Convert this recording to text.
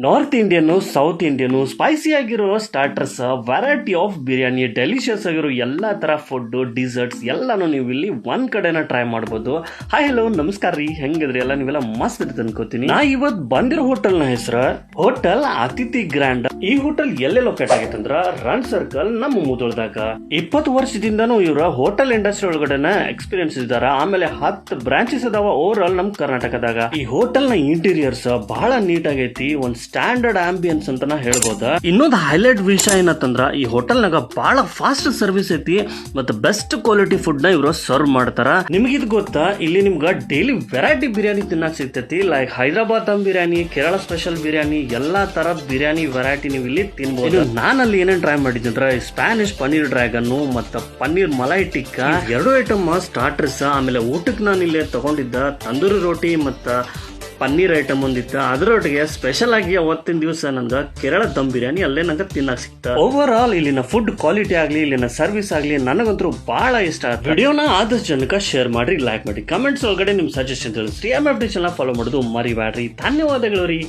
North Indian, South Indian, spicy ಆಗಿರೋ starters, variety of biryani, delicious ಆಗಿರೋ ಎಲ್ಲಾ ತರ ಫುಡ್, ಡಿಸರ್ಟ್ಸ್ ಎಲ್ಲಾನು ನೀವು ಇಲ್ಲಿ ಒಂದ್ ಕಡೆನ ಟ್ರೈ ಮಾಡಬಹುದು. ಹಾಯ್ ಹಲೋ ನಮಸ್ಕಾರ ರೀ, ಹೆಂಗಿದ್ರಿ ಎಲ್ಲ? ನೀವೆಲ್ಲ ಮಸ್ತ್ ಇರುತ್ತೆ ಅನ್ಕೋತೀನಿ. ನಾ ಇವತ್ ಬಂದಿರೋ ಹೋಟೆಲ್ ನ ಹೆಸರು ಹೋಟೆಲ್ ಅತಿಥಿ ಗ್ರ್ಯಾಂಡ್. ಈ ಹೋಟೆಲ್ ಎಲ್ಲೇ ಲೊಕೇಟ್ ಆಗೈತೆ ಅಂದ್ರ ರನ್ ಸರ್ಕಲ್ ನಮ್ಮ ಮುದೋಳದಾಗ. 20 ವರ್ಷದಿಂದನೂ ಇವ್ರ ಹೋಟೆಲ್ ಇಂಡಸ್ಟ್ರಿ ಒಳಗಡೆನ ಎಕ್ಸ್ಪೀರಿಯನ್ಸ್ ಇದಾರ. ಆಮೇಲೆ 10 ಬ್ರಾಂಚಸ್ ಅದಾವ ಓವರ್ ಆಲ್ ನಮ್ ಕರ್ನಾಟಕದಾಗ. ಈ ಹೋಟೆಲ್ ನ ಇಂಟೀರಿಯರ್ಸ್ ಬಹಳ ನೀಟ್ ಆಗೈತಿ, ಒಂದ್ ಸ್ಟ್ಯಾಂಡರ್ಡ್ ಆಂಬಿಯನ್ಸ್ ಅಂತ ಹೇಳ್ಬೋದ. ಇನ್ನೊಂದು ಹೈಲೈಟ್ ವಿಷಯ ಏನಂತಂದ್ರ ಈ ಹೋಟೆಲ್ ನಾಗ ಬಹಳ ಫಾಸ್ಟ್ ಸರ್ವಿಸ್ ಐತಿ ಮತ್ತೆ ಬೆಸ್ಟ್ ಕ್ವಾಲಿಟಿ ಫುಡ್ ನ ಇವರು ಸರ್ವ್ ಮಾಡ್ತಾರ. ನಿಮ್ಗಿದ್ ಗೊತ್ತಾ, ಇಲ್ಲಿ ನಿಮ್ಗ ಡೈಲಿ ವೆರೈಟಿ ಬಿರಿಯಾನಿ ತಿನ್ನಕ್ ಸಿಗ್ತೈತಿ. ಲೈಕ್ ಹೈದರಾಬಾದ್ ದಮ್ ಬಿರಿಯಾನಿ, ಕೇರಳ ಸ್ಪೆಷಲ್ ಬಿರಿಯಾನಿ, ಎಲ್ಲಾ ತರ ಬಿರಿಯಾನಿ ವೆರೈಟಿ ನೀವು ಇಲ್ಲಿ ತಿನ್ಬಹುದು. ನಾನಲ್ಲಿ ಏನೇನ್ ಟ್ರೈ ಮಾಡಿದ್ದೆ ಅಂದ್ರೆ ಸ್ಪ್ಯಾನಿಷ್ ಪನ್ನೀರ್ ಡ್ರ್ಯಾಗನ್ ಮತ್ತೆ ಪನ್ನೀರ್ ಮಲೈ ಟಿಕ್ಕಾ, 2 ಐಟಮ್ ಸ್ಟಾರ್ಟರ್ಸ್. ಆಮೇಲೆ ಊಟಕ್ಕೆ ನಾನು ಇಲ್ಲೇ ತಗೊಂಡಿದ್ದ ತಂದೂರಿ ರೋಟಿ ಮತ್ತ ಪನ್ನೀರ್ ಐಟಮ್ ಒಂದಿತ್ತು. ಅದರೊಟ್ಟಿಗೆ ಸ್ಪೆಷಲ್ ಆಗಿ ಅವತ್ತಿನ ದಿವಸ ನನ್ಗೆ ಕೇರಳ ದಮ್ ಬಿರಿಯಾನಿ ಅಲ್ಲೇ ನಂಗೆ ತಿನ್ನಕ್ ಸಿಕ್ತ. ಓವರ್ ಆಲ್ ಇಲ್ಲಿನ ಫುಡ್ ಕ್ವಾಲಿಟಿ ಆಗ್ಲಿ, ಇಲ್ಲಿನ ಸರ್ವಿಸ್ ಆಗ್ಲಿ ನನಗಂತೂ ಬಹಳ ಇಷ್ಟ ಆಯ್ತು. ವಿಡಿಯೋನ ಆದಷ್ಟು ಜನಕ್ಕೆ ಶೇರ್ ಮಾಡ್ರಿ, ಲೈಕ್ ಮಾಡಿ, ಕಮೆಂಟ್ಸ್ ಒಳಗಡೆ ನಿಮ್ ಸಜೆಷನ್ ತಿಳಿಸ್ರಿ. MFD ಚಾನಲ್ ಫಾಲೋ ಮಾಡೋದು ಮರಿಬೇಡ್ರಿ. ಧನ್ಯವಾದಗಳು ರೀ.